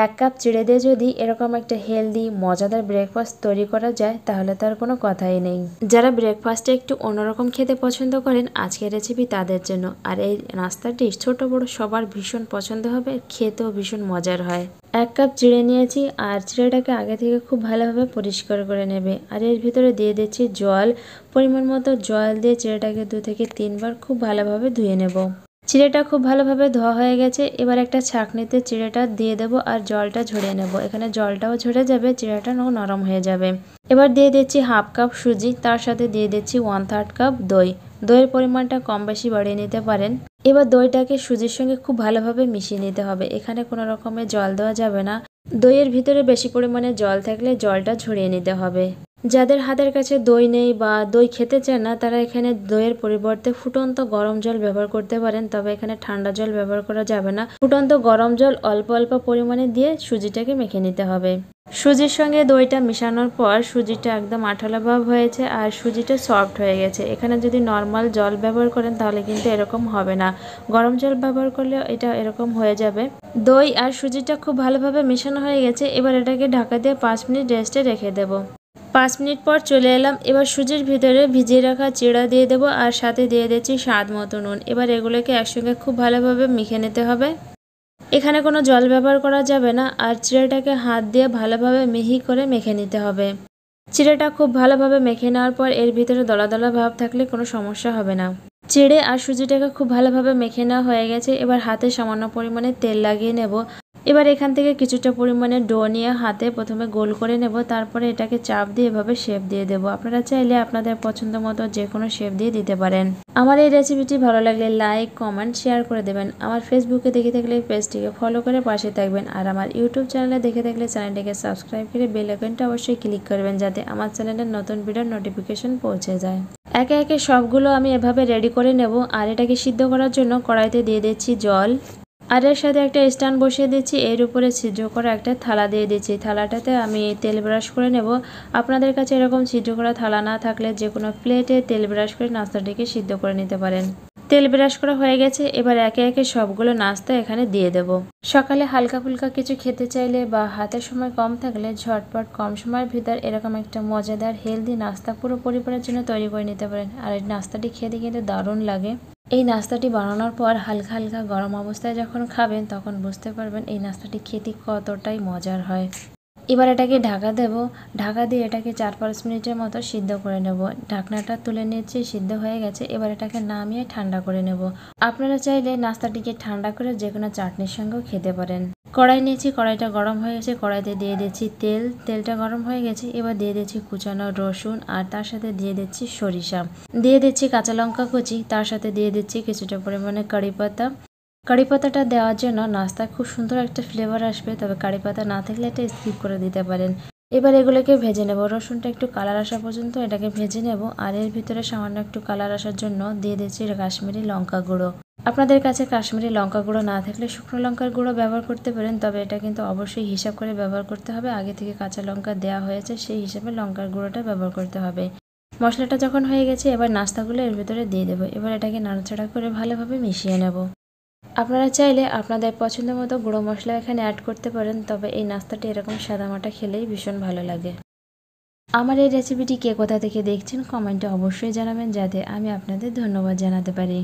এক কাপ চিড়ে দিয়ে যদি এরকম একটা হেলদি মজাদার ব্রেকফাস্ট তৈরি করা যায় তাহলে তার কোনো কথাই নেই। যারা ব্রেকফাস্টে একটু অন্যরকম খেতে পছন্দ করেন আজকের রেসিপি তাদের জন্য। আর এই নাস্তাটি ছোট বড় সবার ভীষণ পছন্দ হবে, খেতেও ভীষণ মজার হয়। এক কাপ চিড়ে নিয়েছি আর চিড়েটাকে আগে থেকে খুব ভালোভাবে পরিষ্কার করে নেবে। আর এর ভিতরে দিয়ে দিচ্ছি জল। পরিমাণ মতো জল দিয়ে চিড়েটাকে 2 থেকে 3 বার খুব ভালোভাবে ধুয়ে নেব। চিড়েটা খুব ভালোভাবে ধোয়া হয়ে গেছে। এবার একটা ছাঁকনিতে চিড়েটা দিয়ে দেবো আর জলটা ঝরিয়ে নেব। এখানে জলটাও ঝরে যাবে, চিড়েটাও নরম হয়ে যাবে। এবার দিয়ে দিচ্ছি হাফ কাপ সুজি, তার সাথে দিয়ে দিচ্ছি 1/3 কাপ দই। দইয়ের পরিমাণটা কম বেশি বাড়িয়ে নিতে পারেন। এবার দইটাকে সুজির সঙ্গে খুব ভালোভাবে মিশিয়ে নিতে হবে। এখানে কোনো রকমের জল দেওয়া যাবে না। দইয়ের ভিতরে বেশি পরিমাণে জল থাকলে জলটা ঝরিয়ে নিতে হবে। যাদের হাতের কাছে দই নেই বা দই খেতে চান না তারা এখানে দইয়ের পরিবর্তে ফুটন্ত গরম জল ব্যবহার করতে পারেন, তবে এখানে ঠান্ডা জল ব্যবহার করা যাবে না। ফুটন্ত গরম জল অল্প অল্প পরিমাণে দিয়ে সুজিটাকে মেখে নিতে হবে। সুজির সঙ্গে দইটা মেশানোর পর সুজিটা একদম আঠালো ভাব হয়েছে আর সুজিটা সফট হয়ে গেছে। এখানে যদি নর্মাল জল ব্যবহার করেন তাহলে কিন্তু এরকম হবে না, গরম জল ব্যবহার করলে এটা এরকম হয়ে যাবে। দই আর সুজিটা খুব ভালোভাবে মেশানো হয়ে গেছে। এবার এটাকে ঢাকা দিয়ে 5 মিনিট রেস্টে রেখে দেবো। 5 মিনিট পর চলে এলাম। এবার সুজির ভিতরে ভিজিয়ে রাখা চিড়া দিয়ে দেবো আর সাথে দিয়ে দিচ্ছি স্বাদ মতো নুন। এবার এগুলোকে একসঙ্গে খুব ভালোভাবে মেখে নিতে হবে। এখানে কোনো জল ব্যবহার করা যাবে না আর চিড়াটাকে হাত দিয়ে ভালোভাবে মিহি করে মেখে নিতে হবে। চিড়েটা খুব ভালোভাবে মেখে নেওয়ার পর এর ভিতরে দলা দলা ভাব থাকলে কোনো সমস্যা হবে না। চিড়ে আর সুজিটাকে খুব ভালোভাবে মেখে নেওয়া হয়ে গেছে। এবার হাতে সামান্য পরিমাণে তেল লাগিয়ে নেব। এবার এখান থেকে কিছুটা পরিমাণে ডো নিয়ে হাতে প্রথমে গোল করে নেব, তারপরে এটাকে চাপ দিয়ে এভাবে শেপ দিয়ে দেব। আপনারা চাইলে আপনাদের পছন্দ মতো যে কোনো শেপ দিয়ে দিতে পারেন। আমার এই রেসিপিটি ভালো লাগলে লাইক কমেন্ট শেয়ার করে দেবেন। আমার ফেসবুকে দেখে থাকলে পেজটিকে ফলো করে পাশে থাকবেন আর আমার ইউটিউব চ্যানেলে দেখে থাকলে চ্যানেলটিকে সাবস্ক্রাইব করে বেল আইকনটা অবশ্যই ক্লিক করবেন যাতে আমার চ্যানেলের নতুন ভিডিওর নোটিফিকেশন পৌঁছে যায়। একে একে সবগুলো আমি এভাবে রেডি করে নেব। আর এটাকে সিদ্ধ করার জন্য কড়াইতে দিয়ে দিচ্ছি জল আর এর সাথে একটা স্ট্যান্ড বসিয়ে দিচ্ছি। এর উপরে ছিদ্র করা একটা থালা দিয়ে দিচ্ছি। থালাটাতে আমি তেল ব্রাশ করে নেব। আপনাদের কাছে এরকম ছিদ্র করা থালা না থাকলে যে কোনো প্লেটে তেল ব্রাশ করে নাস্তাটিকে সিদ্ধ করে নিতে পারেন। তেল ব্রাশ করা হয়ে গেছে। এবার একে একে সবগুলো নাস্তা এখানে দিয়ে দেব। সকালে হালকা ফুলকা কিছু খেতে চাইলে বা হাতের সময় কম থাকলে ঝটপট কম সময়ের ভিতর এরকম একটা মজাদার হেলদি নাস্তা পুরো পরিবারের জন্য তৈরি করে নিতে পারেন। আর এই নাস্তাটি খেতে কিন্তু দারুণ লাগে। এই নাস্তাটি বানানোর পর হালকা হালকা গরম অবস্থায় যখন খাবেন তখন বুঝতে পারবেন এই নাস্তাটি খেতে কতটাই মজার হয়। এবার এটাকে ঢাকা দেব। ঢাকা দিয়ে এটাকে 4-5 মিনিটের মতো সিদ্ধ করে নেব। ঢাকনাটা তুলে নিচ্ছি, সিদ্ধ হয়ে গেছে। এবার এটাকে নামিয়ে ঠান্ডা করে নেব। আপনারা চাইলে নাস্তাটিকে ঠান্ডা করে যে কোনো চাটনির সঙ্গেও খেতে পারেন। কড়াই নিয়েছি, কড়াইটা গরম হয়ে গেছে। কড়াইতে দিয়ে দিচ্ছি তেল। তেলটা গরম হয়ে গেছে। এবার দিয়ে দিচ্ছি কুচানো রসুন আর তার সাথে দিয়ে দিচ্ছি সরিষা। দিয়ে দিচ্ছি কাঁচা লঙ্কা কুচি, তার সাথে দিয়ে দিচ্ছি কিছুটা পরিমাণে কারি পাতা। কারি পাতাটা দেওয়ার জন্য নাস্তায় খুব সুন্দর একটা ফ্লেভার আসবে, তবে কারি পাতা না থাকলে এটা স্কিপ করে দিতে পারেন। এবার এগুলোকে ভেজে নেব। রসুনটা একটু কালার আসা পর্যন্ত এটাকে ভেজে নেব। আর এর ভিতরে সামান্য একটু কালার আসার জন্য দিয়ে দিচ্ছি কাশ্মীরি লঙ্কা গুঁড়ো। আপনাদের কাছে কাশ্মীরি লঙ্কা গুঁড়ো না থাকলে শুকনো লঙ্কার গুঁড়ো ব্যবহার করতে পারেন, তবে এটা কিন্তু অবশ্যই হিসাব করে ব্যবহার করতে হবে। আগে থেকে কাঁচা লঙ্কা দেওয়া হয়েছে, সেই হিসাবে লঙ্কার গুঁড়োটা ব্যবহার করতে হবে। মশলাটা যখন হয়ে গেছে এবার নাস্তাগুলো এর ভিতরে দিয়ে দেবো। এবার এটাকে নাড়াচাড়া করে ভালোভাবে মিশিয়ে নেব। আপনারা চাইলে আপনাদের পছন্দ মতো গুঁড়ো মশলা এখানে অ্যাড করতে পারেন, তবে এই নাস্তাটি এরকম সাদামাটা খেলেই ভীষণ ভালো লাগে। আমার এই রেসিপিটি কে কোথা থেকে দেখছেন কমেন্টে অবশ্যই জানাবেন যাতে আমি আপনাদের ধন্যবাদ জানাতে পারি।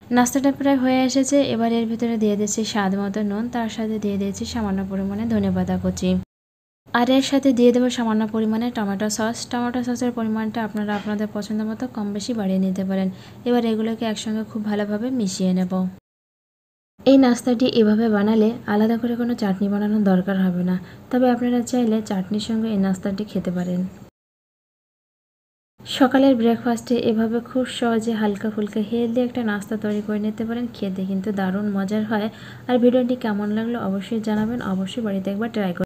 নাস্তাটা প্রায় হয়ে এসেছে। এবার এর ভিতরে দিয়ে দিচ্ছি স্বাদ মতো নুন, তার সাথে দিয়ে দিচ্ছি সামান্য পরিমাণে ধনেপাতা কুচি। আর এর সাথে দিয়ে দেবো সামান্য পরিমাণে টমেটো সস। টমেটো সসের পরিমাণটা আপনারা আপনাদের পছন্দ মতো কম বেশি বাড়িয়ে নিতে পারেন। এবার এগুলোকে একসঙ্গে খুব ভালোভাবে মিশিয়ে নেব। এই নাস্তাটি এভাবে বানালে আলাদা করে কোনো চাটনি বানানোর দরকার হবে না, তবে আপনারা চাইলে চাটনির সঙ্গে এই নাস্তাটি খেতে পারেন। সকালের ব্রেকফাস্টে এভাবে খুব সহজে হালকা ফুলকা হেলদি একটা নাস্তা তৈরি করে নিতে পারেন। খেতে কিন্তু দারুণ মজার হয়। আর ভিডিওটি কেমন লাগলো অবশ্যই জানাবেন। অবশ্যই বাড়িতে একবার ট্রাই করবেন।